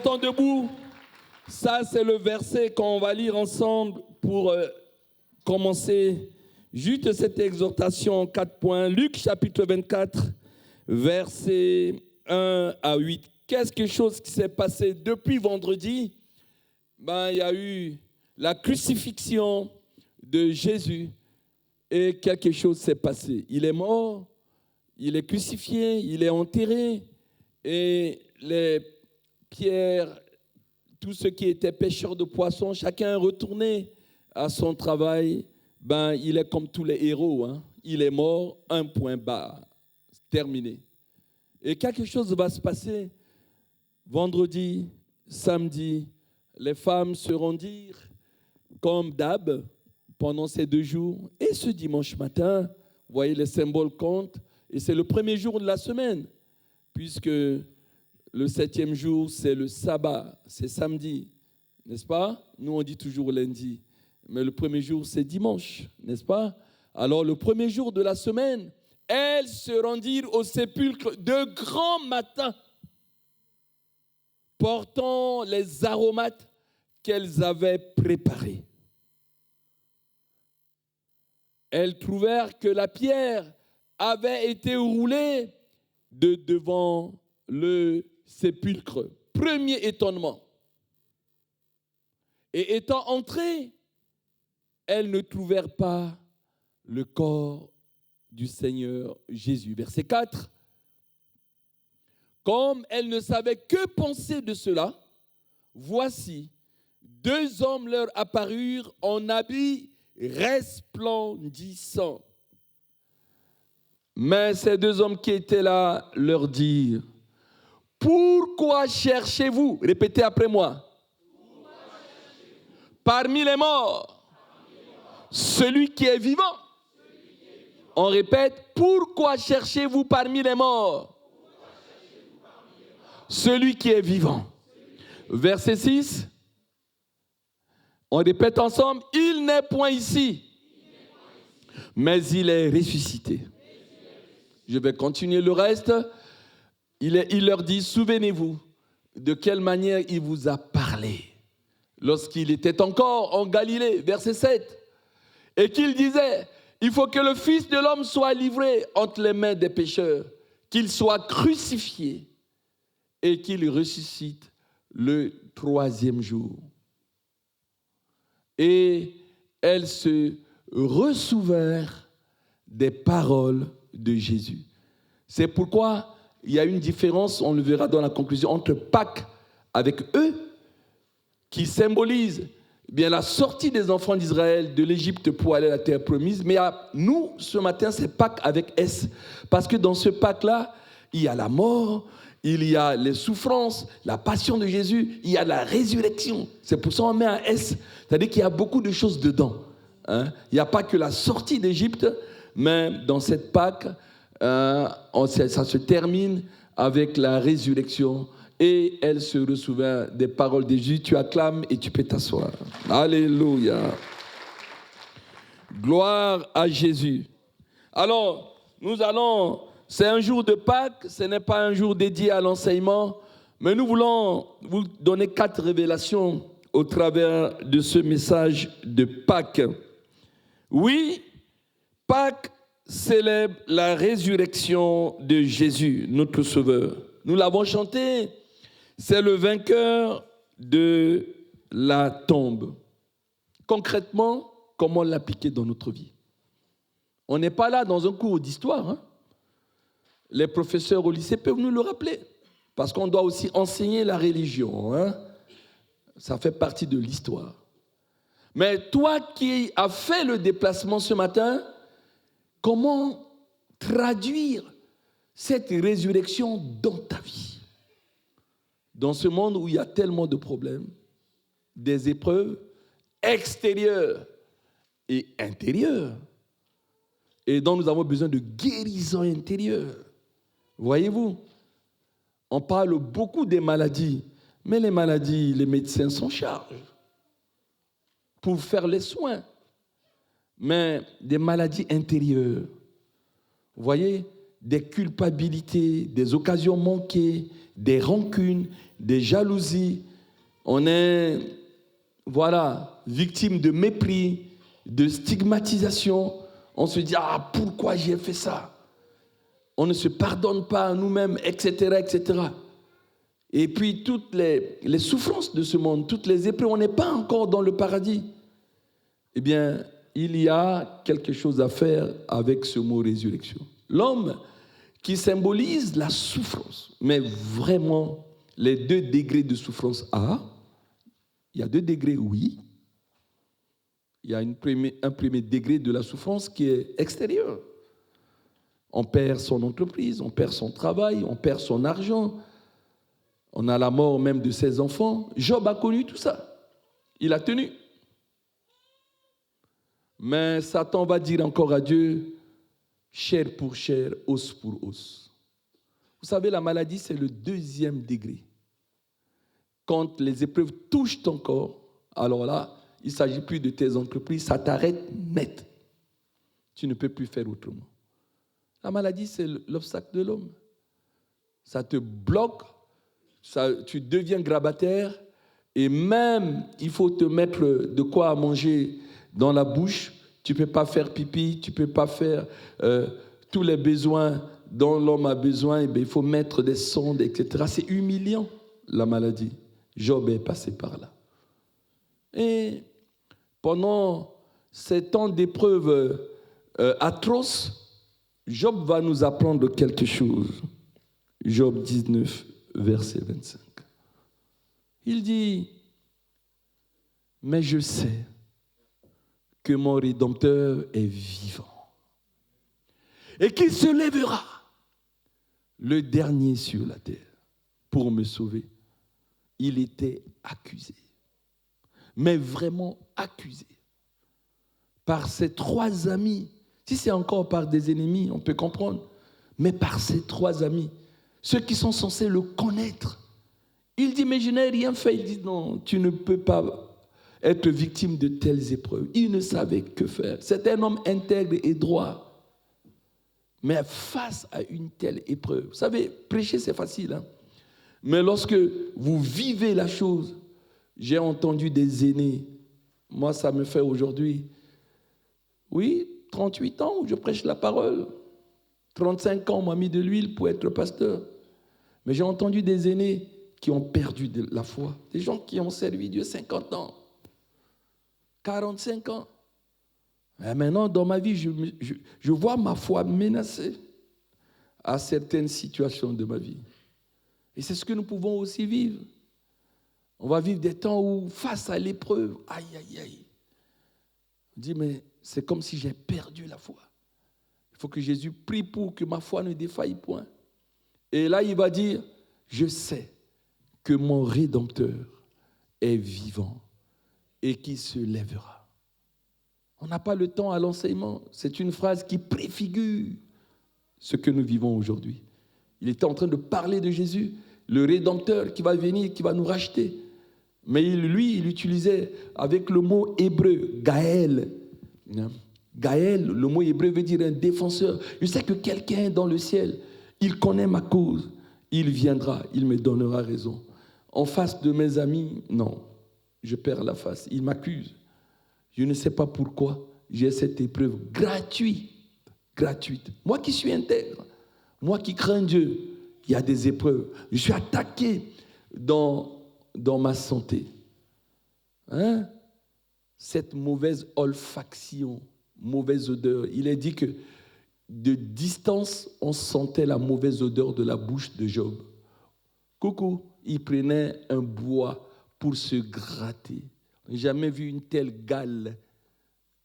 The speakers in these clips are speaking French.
restons debout. Ça, c'est le verset qu'on va lire ensemble pour commencer juste cette exhortation en 4 points. Luc chapitre 24, versets 1 à 8. Quelque chose qui s'est passé depuis vendredi. Il y a eu la crucifixion de Jésus et quelque chose s'est passé. Il est mort, il est crucifié, il est enterré et les pierres, tous ceux qui étaient pêcheurs de poissons, chacun est retourné à son travail. Il est comme tous les héros. Il est mort, un point barre, terminé. Et quelque chose va se passer vendredi, samedi. Les femmes se rendirent comme d'hab pendant ces 2 jours. Et ce dimanche matin, vous voyez, les symboles comptent. Et c'est le premier jour de la semaine, puisque le 7e jour, c'est le sabbat, c'est samedi, n'est-ce pas? Nous, on dit toujours lundi, mais le premier jour, c'est dimanche, n'est-ce pas? Alors, le premier jour de la semaine, elles se rendirent au sépulcre de grand matin, portant les aromates qu'elles avaient préparés. Elles trouvèrent que la pierre avait été roulée de devant le sépulcre. Premier étonnement. Et étant entrées, elles ne trouvèrent pas le corps du Seigneur Jésus. Verset 4. Comme elles ne savaient que penser de cela, voici, 2 hommes leur apparurent en habits resplendissants. Mais ces 2 hommes qui étaient là leur dirent, « Pourquoi cherchez-vous » Répétez après moi. « Parmi les morts, celui qui est vivant. » On répète, « Pourquoi cherchez-vous parmi les morts » Celui qui est vivant. Verset 6. On répète ensemble, « Il n'est point ici, mais il est ressuscité. » Je vais continuer le reste. Il leur dit, souvenez-vous de quelle manière il vous a parlé lorsqu'il était encore en Galilée, verset 7. Et qu'il disait, il faut que le Fils de l'homme soit livré entre les mains des pécheurs, qu'il soit crucifié et qu'il ressuscite le 3e jour. Et elles se ressouvinrent des paroles de Jésus. C'est pourquoi il y a une différence, on le verra dans la conclusion, entre Pâques avec eux, qui symbolise la sortie des enfants d'Israël de l'Égypte pour aller à la terre promise. Mais nous, ce matin, c'est Pâques avec S. Parce que dans ce Pâques-là, il y a la mort, il y a les souffrances, la passion de Jésus, il y a la résurrection. C'est pour ça qu'on met un S. C'est-à-dire qu'il y a beaucoup de choses dedans. Il n'y a pas que la sortie d'Égypte, mais dans cette Pâques, ça se termine avec la résurrection. Et elle se ressouvient des paroles de Jésus. Tu acclames et tu peux t'asseoir. Alléluia. Gloire à Jésus. Alors, c'est un jour de Pâques, ce n'est pas un jour dédié à l'enseignement, mais nous voulons vous donner 4 révélations au travers de ce message de Pâques. Oui, Pâques célèbre la résurrection de Jésus, notre Sauveur. Nous l'avons chanté, c'est le vainqueur de la tombe. Concrètement, comment l'appliquer dans notre vie? On n'est pas là dans un cours d'histoire. Les professeurs au lycée peuvent nous le rappeler, parce qu'on doit aussi enseigner la religion. Ça fait partie de l'histoire. Mais toi qui as fait le déplacement ce matin, comment traduire cette résurrection dans ta vie? Dans ce monde où il y a tellement de problèmes, des épreuves extérieures et intérieures, et dont nous avons besoin de guérison intérieure. Voyez-vous, on parle beaucoup des maladies, mais les maladies, les médecins s'en chargent pour faire les soins. Mais des maladies intérieures, vous voyez, des culpabilités, des occasions manquées, des rancunes, des jalousies. On est, voilà, victime de mépris, de stigmatisation. On se dit, ah, pourquoi j'ai fait ça? On ne se pardonne pas à nous-mêmes, etc., etc. Et puis, toutes les souffrances de ce monde, toutes les épreuves, on n'est pas encore dans le paradis. Eh bien, il y a quelque chose à faire avec ce mot résurrection. L'homme qui symbolise la souffrance, mais vraiment les 2 degrés de souffrance. Il y a 2 degrés, oui. Il y a un premier degré de la souffrance qui est extérieur. On perd son entreprise, on perd son travail, on perd son argent. On a la mort même de ses enfants. Job a connu tout ça. Il a tenu. Mais Satan va dire encore à Dieu, chair pour chair, os pour os. Vous savez, la maladie, c'est le 2e degré. Quand les épreuves touchent ton corps, alors là, il ne s'agit plus de tes entreprises, ça t'arrête net. Tu ne peux plus faire autrement. La maladie, c'est l'obstacle de l'homme. Ça te bloque, tu deviens grabataire, et même, il faut te mettre de quoi à manger dans la bouche. Tu ne peux pas faire pipi, tu ne peux pas faire tous les besoins dont l'homme a besoin. Et bien, il faut mettre des sondes, etc. C'est humiliant, la maladie. Job est passé par là. Et pendant ces temps d'épreuves atroces, Job va nous apprendre quelque chose. Job 19, verset 25. Il dit, « Mais je sais que mon Rédempteur est vivant et qu'il se lèvera, le dernier sur la terre, pour me sauver. » Il était accusé, mais vraiment accusé, par ses 3 amis. Si c'est encore par des ennemis, on peut comprendre, mais par ses 3 amis, ceux qui sont censés le connaître. Il dit, mais je n'ai rien fait. Il dit, non, tu ne peux pas être victime de telles épreuves. Il ne savait que faire. C'est un homme intègre et droit. Mais face à une telle épreuve, vous savez, prêcher c'est facile, hein? Mais lorsque vous vivez la chose, j'ai entendu des aînés, moi ça me fait aujourd'hui, oui, 38 ans où je prêche la parole, 35 ans on m'a mis de l'huile pour être pasteur. Mais j'ai entendu des aînés qui ont perdu de la foi, des gens qui ont servi Dieu 50 ans, 45 ans. Et maintenant, dans ma vie, je vois ma foi menacée à certaines situations de ma vie. Et c'est ce que nous pouvons aussi vivre. On va vivre des temps où, face à l'épreuve, aïe, aïe, aïe, on dit, mais c'est comme si j'ai perdu la foi. Il faut que Jésus prie pour que ma foi ne défaille point. Et là, il va dire, je sais que mon Rédempteur est vivant et qu'il se lèvera. On n'a pas le temps à l'enseignement. C'est une phrase qui préfigure ce que nous vivons aujourd'hui. Il était en train de parler de Jésus, le Rédempteur qui va venir, qui va nous racheter. Mais lui, il utilisait avec le mot hébreu, Gaël. Gaël, le mot hébreu veut dire un défenseur. Je sais que quelqu'un dans le ciel, il connaît ma cause. Il viendra, il me donnera raison. En face de mes amis, non, je perds la face. Ils m'accusent. Je ne sais pas pourquoi j'ai cette épreuve gratuite. Moi qui suis intègre, moi qui crains Dieu, il y a des épreuves. Je suis attaqué dans ma santé. Hein? Cette mauvaise olfaction, mauvaise odeur. Il est dit que de distance, on sentait la mauvaise odeur de la bouche de Job. Coucou, il prenait un bois pour se gratter. Je n'ai jamais vu une telle gale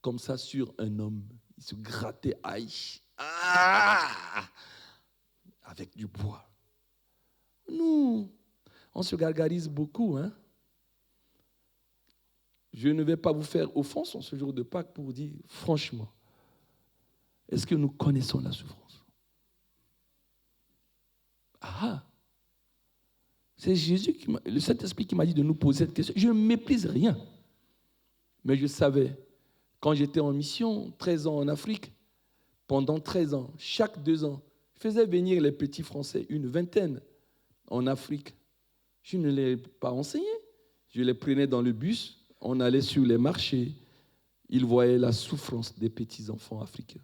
comme ça sur un homme. Il se grattait, aïe, avec du bois. Nous, on se gargarise beaucoup, hein. Je ne vais pas vous faire offense en ce jour de Pâques pour vous dire, franchement, est-ce que nous connaissons la souffrance? C'est Jésus, le Saint-Esprit qui m'a dit de nous poser cette question. Je ne méprise rien. Mais je savais, quand j'étais en mission, 13 ans en Afrique, pendant 13 ans, chaque 2 ans, Il faisait venir les petits Français, une vingtaine, en Afrique. Je ne les ai pas enseignés. Je les prenais dans le bus, on allait sur les marchés. Ils voyaient la souffrance des petits-enfants africains.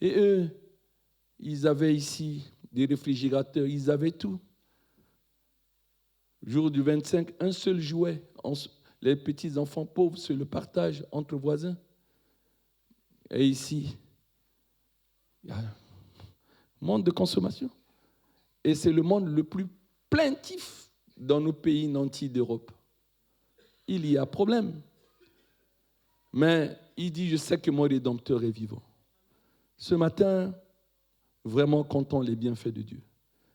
Et eux, ils avaient ici des réfrigérateurs, ils avaient tout. Jour du 25, un seul jouet. Les petits-enfants pauvres se le partagent entre voisins. Et ici, il y a un monde de consommation. Et c'est le monde le plus plaintif dans nos pays nantis d'Europe. Il y a problème. Mais il dit, je sais que mon Rédempteur est vivant. Ce matin, vraiment comptons les bienfaits de Dieu.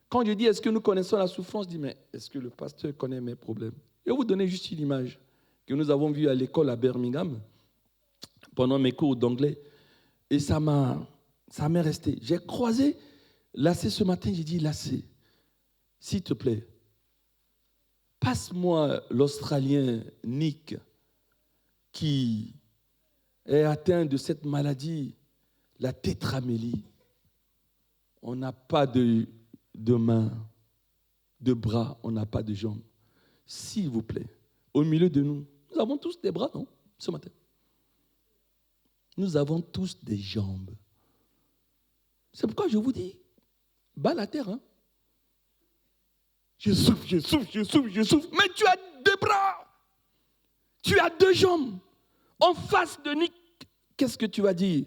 Quand je dis, est-ce que nous connaissons la souffrance, je dis, mais est-ce que le pasteur connaît mes problèmes? Je vais vous donner juste une image que nous avons vue à l'école à Birmingham pendant mes cours d'anglais. Et ça m'est resté. J'ai croisé Lassé ce matin, j'ai dit, Lassé, s'il te plaît, passe-moi l'Australien Nick qui est atteint de cette maladie, la tétramélie. On n'a pas de mains, de bras, on n'a pas de jambes. S'il vous plaît, au milieu de nous, nous avons tous des bras, non, ce matin? Nous avons tous des jambes. C'est pourquoi je vous dis, bats la terre, hein? Je souffre. Mais tu as 2 bras. Tu as 2 jambes. En face de Nick, qu'est-ce que tu vas dire?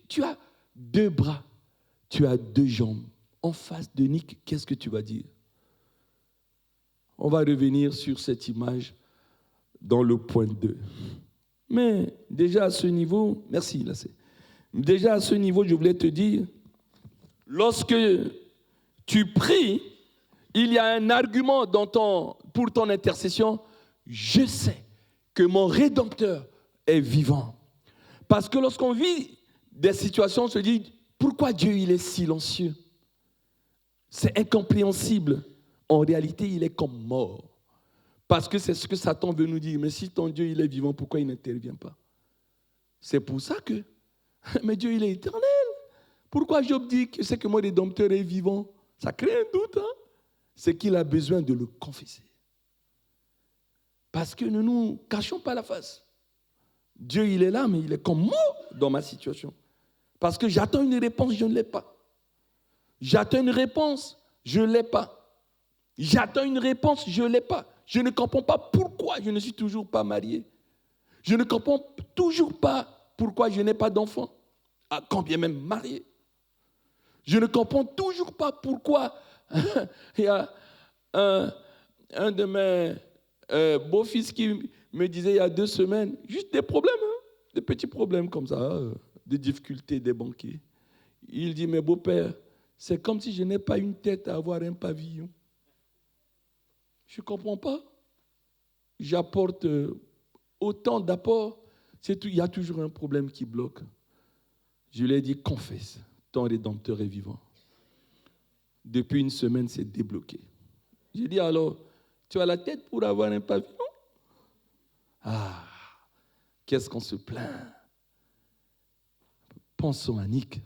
Tu as 2 bras. Tu as 2 jambes. En face de Nick, qu'est-ce que tu vas dire? On va revenir sur cette image dans le point 2. Mais déjà à ce niveau, merci Lassé. Déjà à ce niveau, je voulais te dire, lorsque tu pries, il y a un argument pour ton intercession. Je sais que mon Rédempteur est vivant. Parce que lorsqu'on vit des situations, on se dit, pourquoi Dieu il est silencieux? C'est incompréhensible. En réalité, il est comme mort. Parce que c'est ce que Satan veut nous dire. Mais si ton Dieu il est vivant, pourquoi il n'intervient pas? C'est pour ça que, mais Dieu il est éternel. Pourquoi Job dit que c'est que mon Rédempteur est vivant? Ça crée un doute, hein? C'est qu'il a besoin de le confesser. Parce que ne nous cachons pas la face. Dieu, il est là, mais il est comme mort dans ma situation. Parce que j'attends une réponse, je ne l'ai pas. J'attends une réponse, je ne l'ai pas. J'attends une réponse, je ne l'ai pas. Je ne comprends pas pourquoi je ne suis toujours pas marié. Je ne comprends toujours pas pourquoi je n'ai pas d'enfant, quand bien même marié. Je ne comprends toujours pas pourquoi il y a un de mes beaux-fils qui me disait il y a 2 semaines, juste des problèmes, hein, des petits problèmes comme ça, des difficultés des banquiers. Il dit, mais beau-père, c'est comme si je n'ai pas une tête à avoir un pavillon. Je ne comprends pas. J'apporte autant d'apports, il y a toujours un problème qui bloque. Je lui ai dit, confesse, ton Rédempteur est vivant. Depuis 1 semaine, c'est débloqué. J'ai dit, alors, tu as la tête pour avoir un pavillon? Ah, qu'est-ce qu'on se plaint? Pensons à Nick.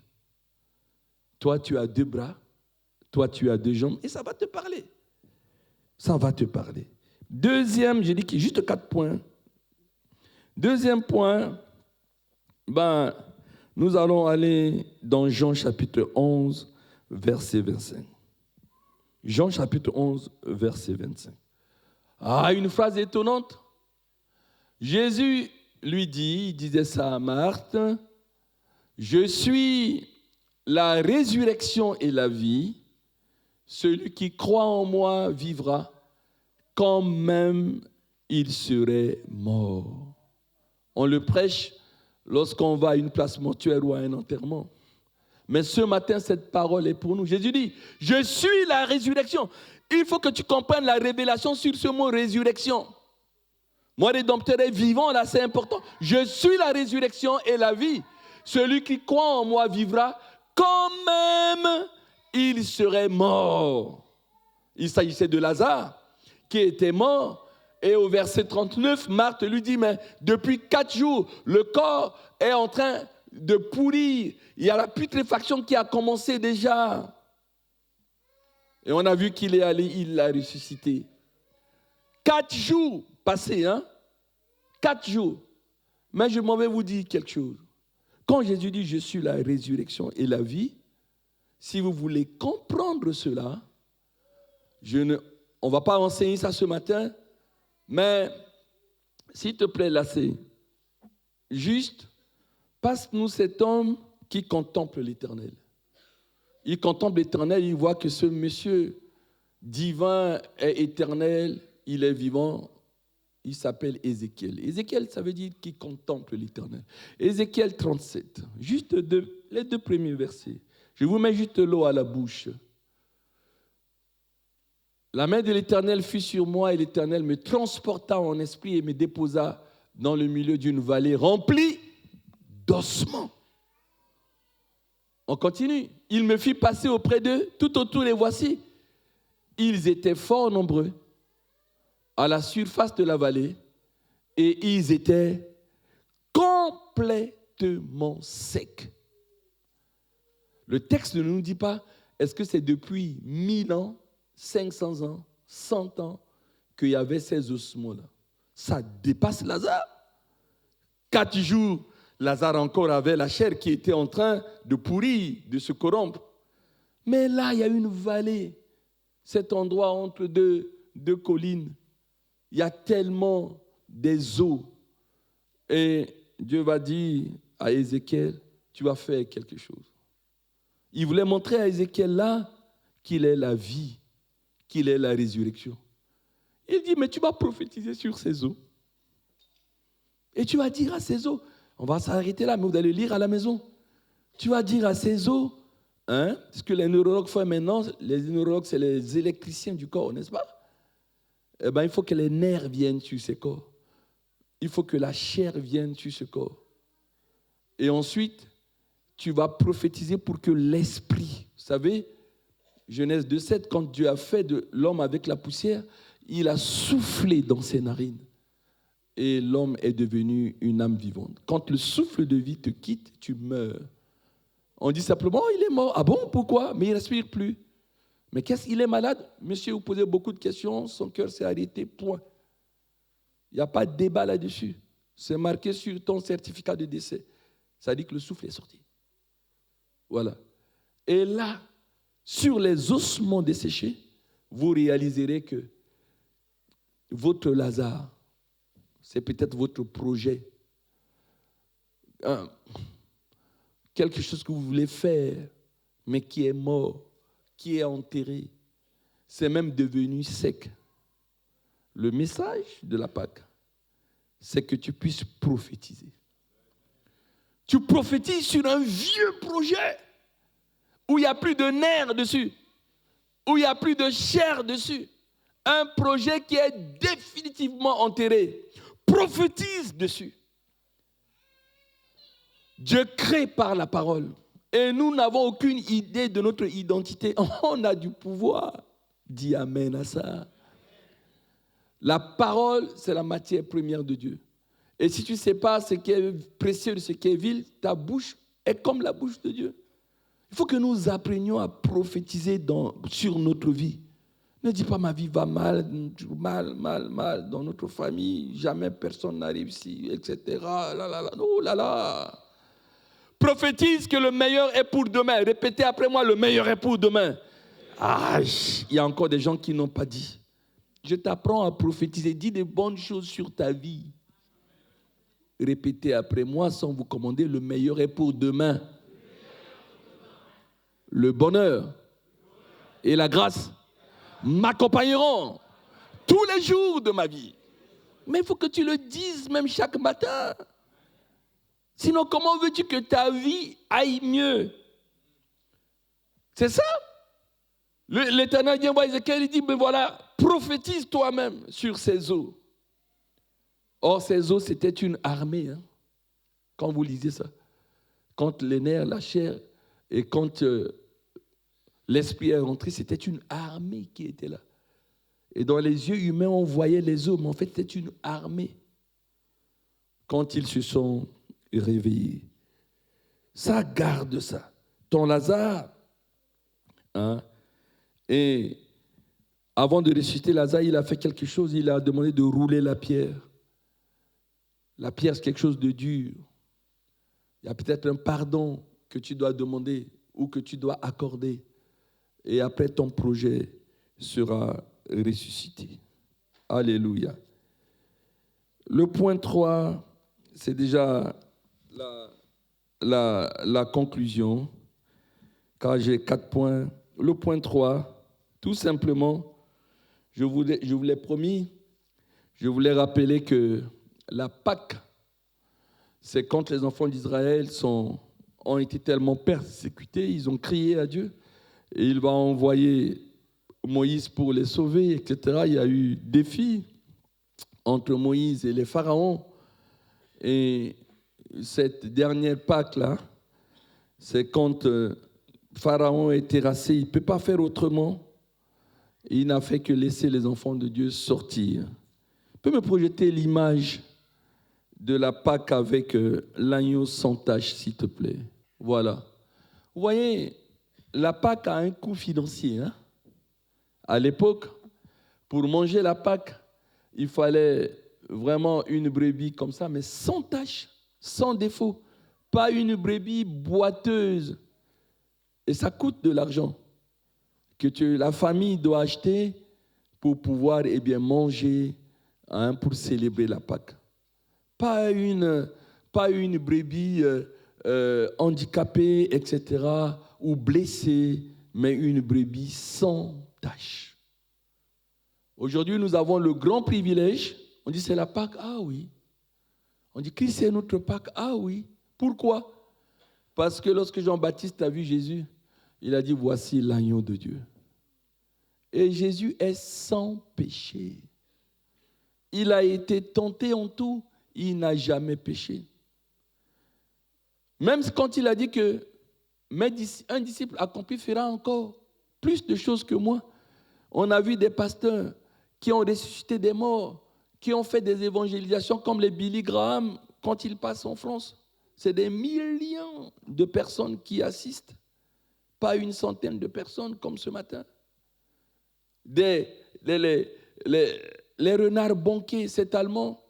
Toi, tu as 2 bras, toi, tu as 2 jambes, et ça va te parler. Ça va te parler. Deuxième, j'ai dit qu'il y a juste 4 points. Deuxième point, nous allons aller dans Jean chapitre 11, verset 25. Jean chapitre 11, verset 25. Ah, une phrase étonnante. Jésus lui dit, il disait ça à Marthe, « Je suis la résurrection et la vie. Celui qui croit en moi vivra, quand même il serait mort. » On le prêche lorsqu'on va à une place mortuaire ou à un enterrement. Mais ce matin, cette parole est pour nous. Jésus dit, « Je suis la résurrection. » Il faut que tu comprennes la révélation sur ce mot résurrection. Mon Rédempteur est vivant, là c'est important. Je suis la résurrection et la vie. Celui qui croit en moi vivra, quand même il serait mort. Il s'agissait de Lazare qui était mort. Et au verset 39, Marthe lui dit, mais depuis 4 jours, le corps est en train de pourrir. Il y a la putréfaction qui a commencé déjà. Et on a vu qu'il est allé, il l'a ressuscité. 4 jours passés, 4 jours. Mais je m'en vais vous dire quelque chose. Quand Jésus dit « Je suis la résurrection et la vie », si vous voulez comprendre cela, on ne va pas enseigner ça ce matin, mais s'il te plaît, là c'est juste, passe-nous cet homme qui contemple l'Éternel. Il contemple l'Éternel, il voit que ce monsieur divin est éternel, il est vivant, il s'appelle Ézéchiel. Ézéchiel, ça veut dire qu'il contemple l'Éternel. Ézéchiel 37, juste les 2 premiers versets. Je vous mets juste l'eau à la bouche. La main de l'Éternel fut sur moi et l'Éternel me transporta en esprit et me déposa dans le milieu d'une vallée remplie d'ossements. On continue. Il me fit passer auprès d'eux, tout autour les voici. Ils étaient fort nombreux à la surface de la vallée et ils étaient complètement secs. Le texte ne nous dit pas, est-ce que c'est depuis 1000 ans, 500 ans, 100 ans qu'il y avait ces ossements-là? Ça dépasse Lazare. 4 jours, Lazare encore avait la chair qui était en train de pourrir, de se corrompre. Mais là, il y a une vallée, cet endroit entre deux collines. Il y a tellement des eaux. Et Dieu va dire à Ézéchiel, tu vas faire quelque chose. Il voulait montrer à Ézéchiel là qu'il est la vie, qu'il est la résurrection. Il dit, mais tu vas prophétiser sur ces eaux. Et tu vas dire à ces eaux, on va s'arrêter là, mais vous allez lire à la maison. Tu vas dire à ces eaux, ce que les neurologues font maintenant, les neurologues, c'est les électriciens du corps, n'est-ce pas? Eh bien, il faut que les nerfs viennent sur ce corps. Il faut que la chair vienne sur ce corps. Et ensuite, tu vas prophétiser pour que l'esprit, vous savez, Genèse 2,7, quand Dieu a fait de l'homme avec la poussière, il a soufflé dans ses narines. Et l'homme est devenu une âme vivante. Quand le souffle de vie te quitte, tu meurs. On dit simplement, oh, il est mort. Ah bon, pourquoi? Mais il ne respire plus. Mais qu'est-ce qu'il est malade? Monsieur, vous posez beaucoup de questions, son cœur s'est arrêté, point. Il n'y a pas de débat là-dessus. C'est marqué sur ton certificat de décès. Ça dit que le souffle est sorti. Voilà. Et là, sur les ossements desséchés, vous réaliserez que votre Lazare, c'est peut-être votre projet. Quelque chose que vous voulez faire, mais qui est mort, qui est enterré. C'est même devenu sec. Le message de la Pâque, c'est que tu puisses prophétiser. Tu prophétises sur un vieux projet où il n'y a plus de nerfs dessus, où il n'y a plus de chair dessus. Un projet qui est définitivement enterré. Prophétise dessus. Dieu crée par la parole. Et nous n'avons aucune idée de notre identité. On a du pouvoir. Dis amen à ça. La parole, c'est la matière première de Dieu. Et si tu ne sais pas ce qui est précieux de ce qui est vil, ta bouche est comme la bouche de Dieu. Il faut que nous apprenions à prophétiser sur notre vie. Ne dis pas ma vie va mal dans notre famille, jamais personne n'a réussi, etc. Oh là là. Prophétise que le meilleur est pour demain. Répétez après moi, le meilleur est pour demain. Ah, il y a encore des gens qui n'ont pas dit. Je t'apprends à prophétiser. Dis des bonnes choses sur ta vie. Répétez après moi sans vous commander, le meilleur est pour demain. Le bonheur et la grâce m'accompagneront tous les jours de ma vie. Mais il faut que tu le dises même chaque matin. Sinon, comment veux-tu que ta vie aille mieux? C'est ça. L'Éternel vient voir Ézéchiel, il dit, mais voilà, prophétise toi-même sur ces eaux. Or, ces eaux, c'était une armée. Quand vous lisez ça. Quand les nerfs, la chair, et quand l'esprit est rentré, c'était une armée qui était là. Et dans les yeux humains, on voyait les eaux, mais en fait, c'était une armée. Quand ils se sont réveillés. Ça, garde ça. Ton Lazare, hein, et avant de ressusciter Lazare, il a fait quelque chose, il a demandé de rouler la pierre. La pierre, c'est quelque chose de dur. Il y a peut-être un pardon que tu dois demander ou que tu dois accorder. Et après, ton projet sera ressuscité. Alléluia. Le point 3, c'est déjà la conclusion, car j'ai 4 points. Le point 3, tout simplement, je vous l'ai promis, je voulais rappeler que la Pâque, c'est quand les enfants d'Israël ont été tellement persécutés, ils ont crié à Dieu, et il va envoyer Moïse pour les sauver, etc. Il y a eu défi entre Moïse et les pharaons. Et cette dernière Pâque-là, c'est quand Pharaon est terrassé, il ne peut pas faire autrement. Il n'a fait que laisser les enfants de Dieu sortir. Tu peux me projeter l'image de la Pâque avec l'agneau sans tache, s'il te plaît. Voilà. Vous voyez, la Pâque a un coût financier. Hein? À l'époque, pour manger la Pâque, il fallait vraiment une brebis comme ça, mais sans tache, sans défaut. Pas une brebis boiteuse. Et ça coûte de l'argent que la famille doit acheter pour pouvoir manger, hein, pour célébrer la Pâque. Pas une brebis handicapée, etc., ou blessée, mais une brebis sans tache. Aujourd'hui, nous avons le grand privilège. On dit c'est la Pâque, ah oui. On dit Christ c'est notre Pâque, ah oui. Pourquoi? Parce que lorsque Jean-Baptiste a vu Jésus, il a dit voici l'agneau de Dieu. Et Jésus est sans péché. Il a été tenté en tout, il n'a jamais péché. Même quand il a dit que un disciple accompli fera encore plus de choses que moi. On a vu des pasteurs qui ont ressuscité des morts, qui ont fait des évangélisations comme les Billy Graham quand ils passent en France. C'est des millions de personnes qui assistent, pas une centaine de personnes comme ce matin. Les renards banqués, cet Allemand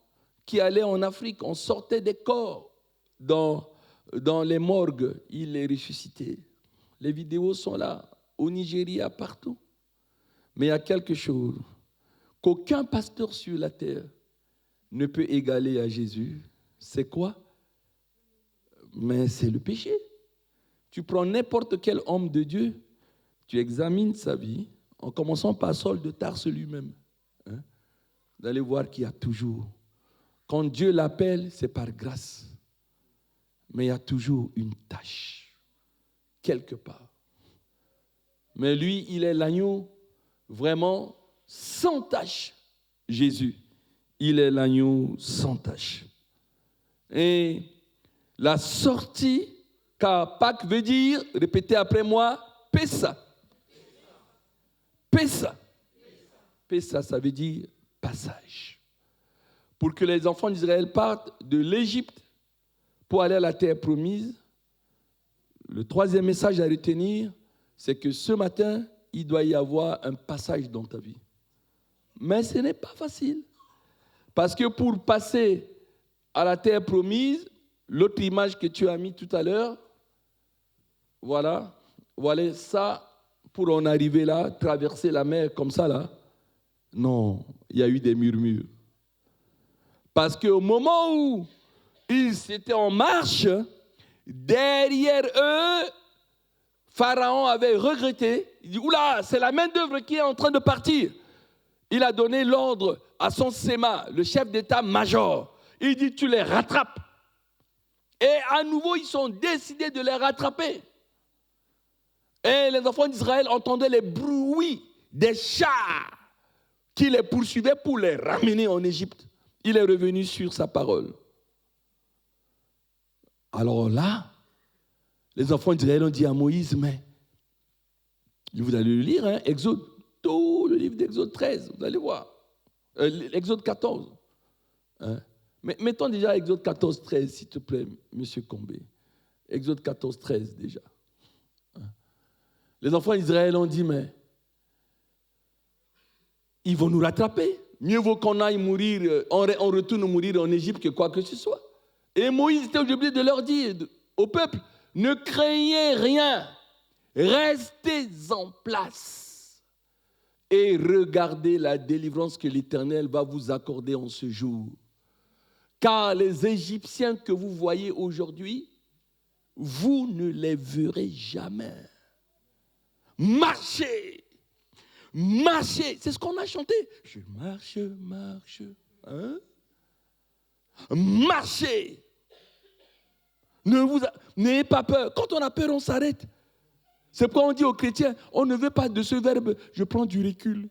qui allait en Afrique, on sortait des corps dans les morgues, il les ressuscitait. Les vidéos sont là, au Nigeria, partout. Mais il y a quelque chose qu'aucun pasteur sur la terre ne peut égaler à Jésus. C'est quoi? Mais c'est le péché. Tu prends n'importe quel homme de Dieu, tu examines sa vie, en commençant par Saul de Tarse lui-même. Hein? Vous allez voir qu'il y a toujours, quand Dieu l'appelle, c'est par grâce. Mais il y a toujours une tâche, quelque part. Mais lui, il est l'agneau vraiment sans tâche. Jésus, il est l'agneau sans tâche. Et la sortie, car Pâques veut dire, répétez après moi, Pessa. Pessa. Pessa, ça veut dire passage. Pour que les enfants d'Israël partent de l'Égypte pour aller à la terre promise, le troisième message à retenir, c'est que ce matin, il doit y avoir un passage dans ta vie. Mais ce n'est pas facile. Parce que pour passer à la terre promise, l'autre image que tu as mis tout à l'heure, voilà ça, pour en arriver là, traverser la mer comme ça là, non, il y a eu des murmures. Parce qu'au moment où ils étaient en marche, derrière eux, Pharaon avait regretté. Il dit, oula, c'est la main-d'œuvre qui est en train de partir. Il a donné l'ordre à son séma, le chef d'état-major. Il dit, tu les rattrapes. Et à nouveau, ils sont décidés de les rattraper. Et les enfants d'Israël entendaient les bruits des chars qui les poursuivaient pour les ramener en Égypte. Il est revenu sur sa parole. Alors là, les enfants d'Israël ont dit à Moïse, mais vous allez le lire, hein, Exode, tout le livre d'Exode 13, vous allez voir. Exode 14. Hein. Mais mettons déjà Exode 14, 13, s'il te plaît, M. Combé. Exode 14, 13 déjà. Les enfants d'Israël ont dit, mais ils vont nous rattraper. Mieux vaut qu'on aille mourir, on retourne mourir en Égypte que quoi que ce soit. Et Moïse était obligé de leur dire au peuple, ne craignez rien, restez en place et regardez la délivrance que l'Éternel va vous accorder en ce jour. Car les Égyptiens que vous voyez aujourd'hui, vous ne les verrez jamais. Marchez, marchez, c'est ce qu'on a chanté. Je marche, marche, hein? Marchez. N'ayez pas peur. Quand on a peur, on s'arrête. C'est pourquoi on dit aux chrétiens, on ne veut pas de ce verbe, je prends du recul.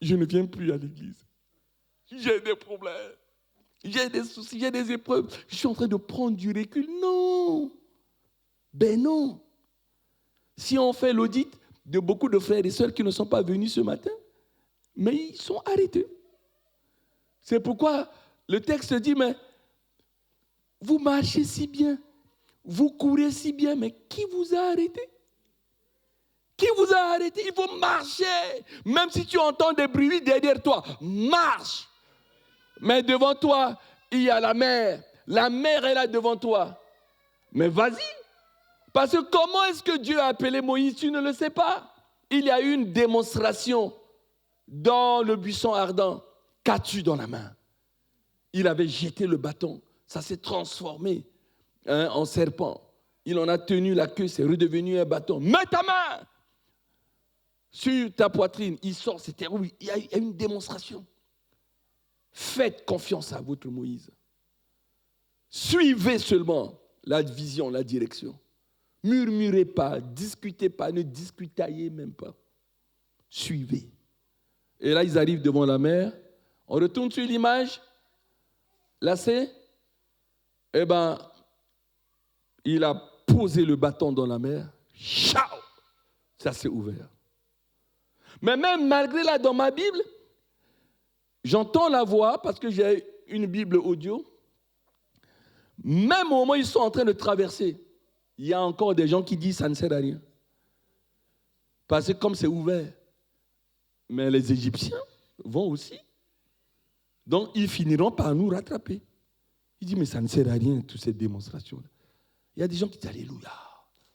Je ne viens plus à l'église. J'ai des problèmes. J'ai des soucis, j'ai des épreuves. Je suis en train de prendre du recul. Non. Ben non. Si on fait l'audit de beaucoup de frères et sœurs qui ne sont pas venus ce matin, mais ils sont arrêtés. C'est pourquoi le texte dit, mais vous marchez si bien, vous courez si bien, mais qui vous a arrêté? Qui vous a arrêté? Il faut marcher. Même si tu entends des bruits derrière toi, marche. Mais devant toi, il y a la mer. La mer est là devant toi. Mais vas-y. Parce que comment est-ce que Dieu a appelé Moïse? Tu ne le sais pas. Il y a eu une démonstration dans le buisson ardent. Qu'as-tu dans la main? Il avait jeté le bâton. Ça s'est transformé en serpent. Il en a tenu la queue, c'est redevenu un bâton. Mets ta main sur ta poitrine. Il sort, c'était oui. Il y a une démonstration. Faites confiance à votre Moïse. Suivez seulement la vision, la direction. Murmurez pas, discutez pas, ne discutaillez même pas. Suivez. Et là, ils arrivent devant la mer. On retourne sur l'image. Là, c'est, eh bien, il a posé le bâton dans la mer. Ciao! Ça s'est ouvert. Mais même malgré là, dans ma Bible, j'entends la voix, parce que j'ai une Bible audio. Même au moment où ils sont en train de traverser, il y a encore des gens qui disent ça ne sert à rien. Parce que comme c'est ouvert, mais les Égyptiens vont aussi. Donc ils finiront par nous rattraper. Il dit mais ça ne sert à rien, toutes ces démonstrations. Il y a des gens qui disent alléluia,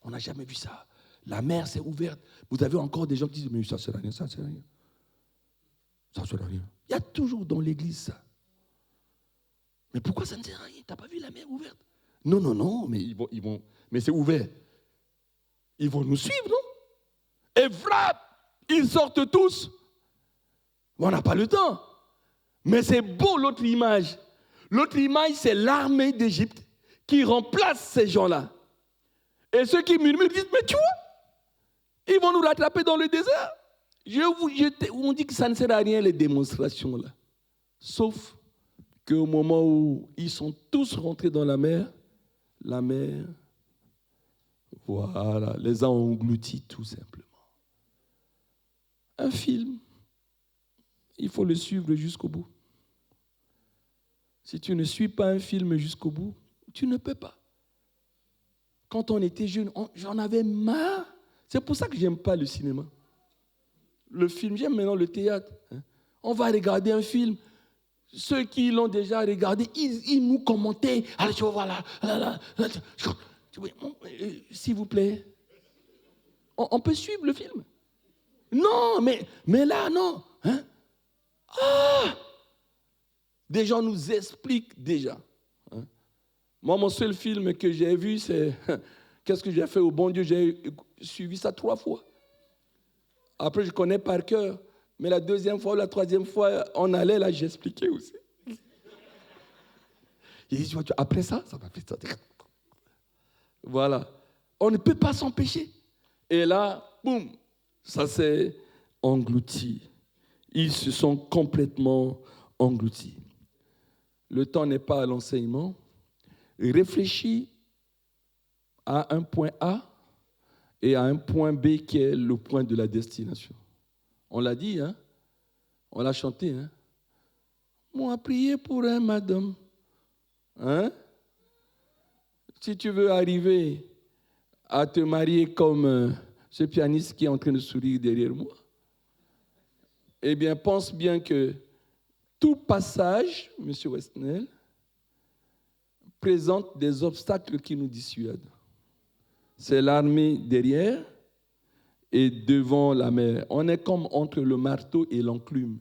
on n'a jamais vu ça. La mer s'est ouverte. Vous avez encore des gens qui disent mais ça ne sert à rien, ça ne sert à rien. Ça ne sert à rien. Il y a toujours dans l'église ça. Mais pourquoi ça ne sert à rien? Tu n'as pas vu la mer ouverte? Non, non, non, mais ils vont, mais c'est ouvert. Ils vont nous suivre, non? Et frappe, ils sortent tous. Mais on n'a pas le temps. Mais c'est beau l'autre image. L'autre image, c'est l'armée d'Égypte qui remplace ces gens-là. Et ceux qui murmurent disent, mais tu vois, ils vont nous rattraper dans le désert. On dit que ça ne sert à rien les démonstrations là. Sauf qu'au moment où ils sont tous rentrés dans la mer, voilà, les a engloutis tout simplement. Un film, il faut le suivre jusqu'au bout. Si tu ne suis pas un film jusqu'au bout, tu ne peux pas. Quand on était jeune, j'en avais marre. C'est pour ça que je n'aime pas le cinéma. Le film, j'aime maintenant le théâtre. On va regarder un film. Ceux qui l'ont déjà regardé, ils nous commentaient. Allez, tu vas voir là. S'il vous plaît. On peut suivre le film. Non, mais là, non. Des gens nous expliquent déjà. Moi, mon seul film que j'ai vu, c'est qu'est-ce que j'ai fait au bon Dieu? J'ai suivi ça 3 fois. Après, je connais par cœur. Mais la deuxième fois, la troisième fois, on allait là, j'expliquais aussi. Il dit, après ça m'a fait ça. Voilà. On ne peut pas s'empêcher. Et là, boum, ça s'est englouti. Ils se sont complètement engloutis. Le temps n'est pas à l'enseignement. Réfléchis à un point A et à un point B qui est le point de la destination. On l'a dit, hein? On l'a chanté. Hein? Moi, prier pour un madame. Hein? Si tu veux arriver à te marier comme ce pianiste qui est en train de sourire derrière moi, eh bien, pense bien que tout passage, M. Westnell, présente des obstacles qui nous dissuadent. C'est l'armée derrière et devant la mer. On est comme entre le marteau et l'enclume.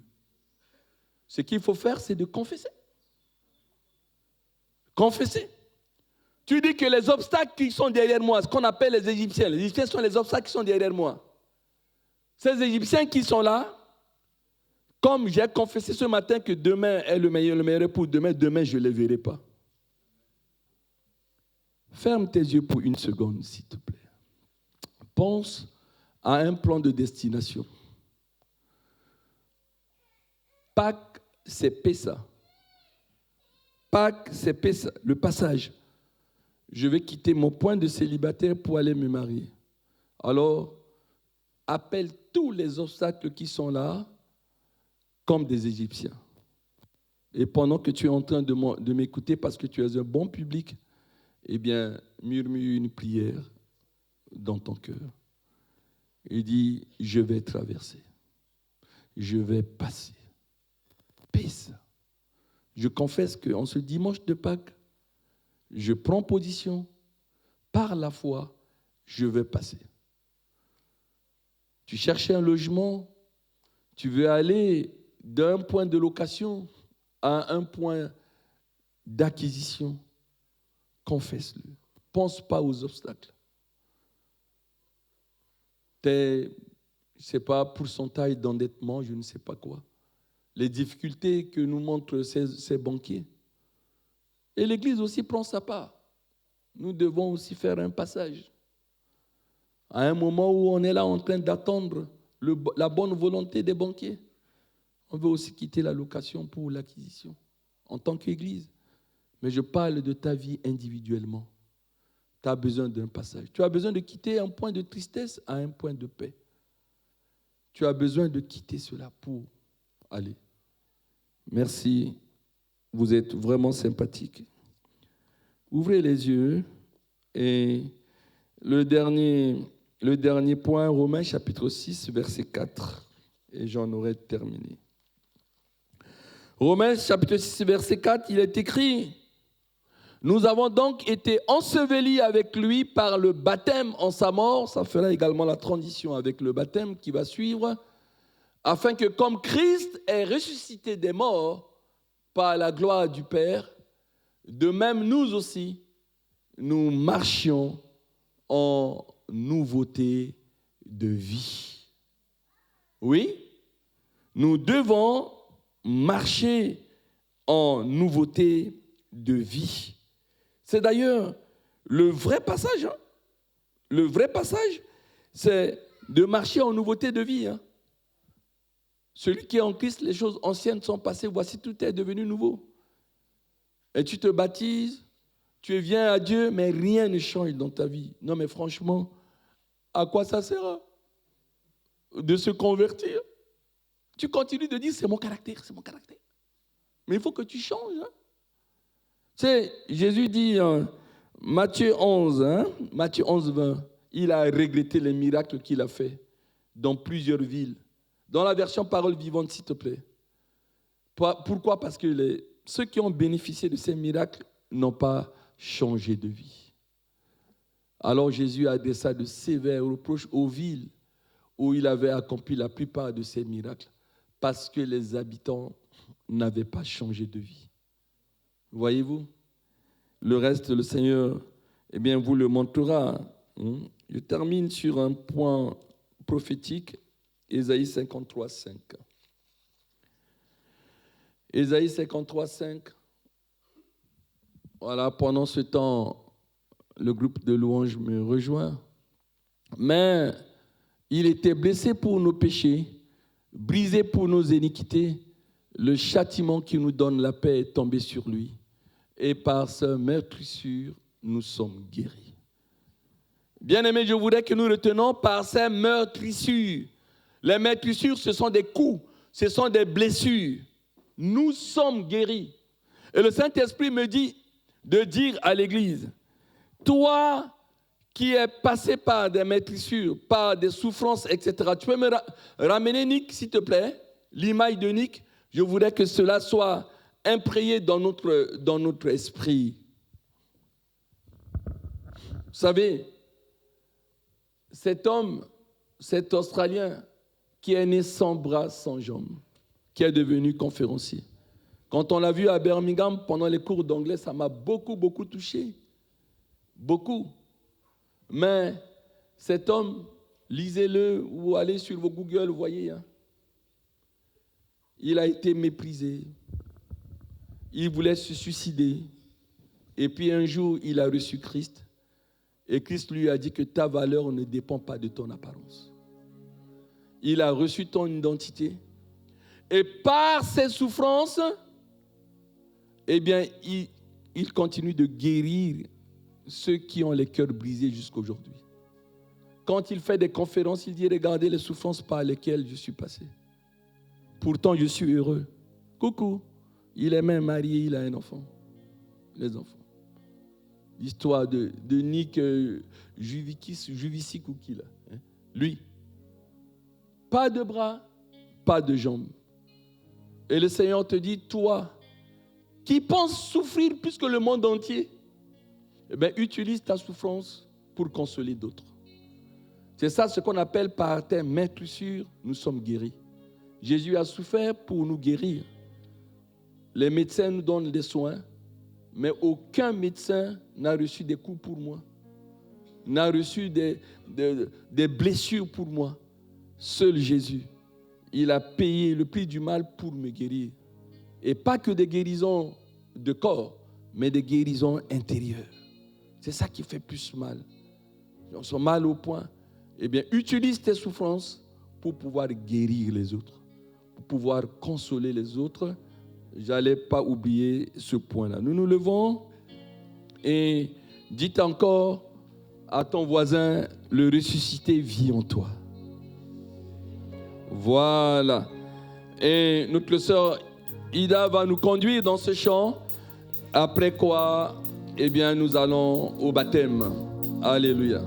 Ce qu'il faut faire, c'est de confesser. Confesser. Tu dis que les obstacles qui sont derrière moi, ce qu'on appelle les Égyptiens sont les obstacles qui sont derrière moi. Ces Égyptiens qui sont là, comme j'ai confessé ce matin que demain est le meilleur pour demain je ne les verrai pas. Ferme tes yeux pour une seconde, s'il te plaît. Pense à un plan de destination. Pâques, c'est Pessa. Pâques, c'est Pessa, le passage. Je vais quitter mon point de célibataire pour aller me marier. Alors, appelle tous les obstacles qui sont là comme des Égyptiens. Et pendant que tu es en train de m'écouter parce que tu es un bon public, eh bien, murmure une prière dans ton cœur. Et dis, je vais traverser. Je vais passer. Paix. Je confesse qu'en ce dimanche de Pâques, je prends position. Par la foi, je vais passer. Tu cherchais un logement, tu veux aller d'un point de location à un point d'acquisition. Confesse-le. Pense pas aux obstacles. Je ne sais pas, pourcentage d'endettement, je ne sais pas quoi. Les difficultés que nous montrent ces banquiers. Et l'Église aussi prend sa part. Nous devons aussi faire un passage. À un moment où on est là en train d'attendre la bonne volonté des banquiers, on veut aussi quitter la location pour l'acquisition, en tant qu'Église. Mais je parle de ta vie individuellement. Tu as besoin d'un passage. Tu as besoin de quitter un point de tristesse à un point de paix. Tu as besoin de quitter cela pour aller. Merci. Vous êtes vraiment sympathique. Ouvrez les yeux et le dernier point, Romains chapitre 6, verset 4. Et j'en aurai terminé. Romains chapitre 6, verset 4, il est écrit: nous avons donc été ensevelis avec lui par le baptême en sa mort. Ça fera également la transition avec le baptême qui va suivre. Afin que comme Christ est ressuscité des morts par la gloire du Père, de même nous aussi, nous marchions en nouveauté de vie. Oui, nous devons marcher en nouveauté de vie. C'est d'ailleurs le vrai passage. Hein? Le vrai passage, c'est de marcher en nouveauté de vie. Hein? Celui qui est en Christ, les choses anciennes sont passées, voici tout est devenu nouveau. Et tu te baptises, tu viens à Dieu, mais rien ne change dans ta vie. Non, mais franchement, à quoi ça sert de se convertir? Tu continues de dire, c'est mon caractère, c'est mon caractère. Mais il faut que tu changes. Hein? Tu sais, Jésus dit, Matthieu 11, Matthieu 11, 20, il a regretté les miracles qu'il a fait dans plusieurs villes. Dans la version parole vivante, s'il te plaît. Pourquoi? Parce que ceux qui ont bénéficié de ces miracles n'ont pas changé de vie. Alors Jésus adressa de sévères reproches aux villes où il avait accompli la plupart de ces miracles parce que les habitants n'avaient pas changé de vie. Voyez-vous? Le reste, le Seigneur, eh bien, vous le montrera. Je termine sur un point prophétique, Ésaïe 53, 5. Ésaïe 53, 5. Voilà, pendant ce temps, le groupe de louanges me rejoint. Mais il était blessé pour nos péchés, brisé pour nos iniquités. Le châtiment qui nous donne la paix est tombé sur lui. Et par sa meurtrissure, nous sommes guéris. Bien-aimés, je voudrais que nous retenions par sa meurtrissure. Les meurtrissures, ce sont des coups, ce sont des blessures. Nous sommes guéris. Et le Saint-Esprit me dit de dire à l'Église, toi qui es passé par des maîtrissures, par des souffrances, etc. Tu peux me ramener Nick, s'il te plaît, l'image de Nick. Je voudrais que cela soit imprégné dans notre esprit. Vous savez, cet homme, cet Australien qui est né sans bras, sans jambes, qui est devenu conférencier. Quand on l'a vu à Birmingham pendant les cours d'anglais, ça m'a beaucoup, beaucoup touché. Beaucoup. Mais cet homme, lisez-le ou allez sur vos Google, vous voyez. Hein, il a été méprisé. Il voulait se suicider. Et puis un jour, il a reçu Christ. Et Christ lui a dit que ta valeur ne dépend pas de ton apparence. Il a reçu ton identité. Et par ses souffrances, eh bien, il continue de guérir ceux qui ont les cœurs brisés jusqu'à aujourd'hui. Quand il fait des conférences, il dit, regardez les souffrances par lesquelles je suis passé. Pourtant, je suis heureux. Coucou. Il est même marié, il a un enfant. Les enfants. L'histoire de Nick Juvici Kouki, là. Hein? Lui. Pas de bras, pas de jambes. Et le Seigneur te dit, toi, qui penses souffrir plus que le monde entier, eh bien, utilise ta souffrance pour consoler d'autres. C'est ça ce qu'on appelle par tes maîtrissures, nous sommes guéris. Jésus a souffert pour nous guérir. Les médecins nous donnent des soins, mais aucun médecin n'a reçu des coups pour moi, n'a reçu des blessures pour moi. Seul Jésus, il a payé le prix du mal pour me guérir. Et pas que des guérisons de corps, mais des guérisons intérieures. C'est ça qui fait plus mal. On se mal au point. Eh bien, utilise tes souffrances pour pouvoir guérir les autres, pour pouvoir consoler les autres. Je n'allais pas oublier ce point-là. Nous nous levons et dites encore à ton voisin, le ressuscité vit en toi. Voilà. Et notre sœur Ida va nous conduire dans ce chant. Après quoi, eh bien, nous allons au baptême. Alléluia.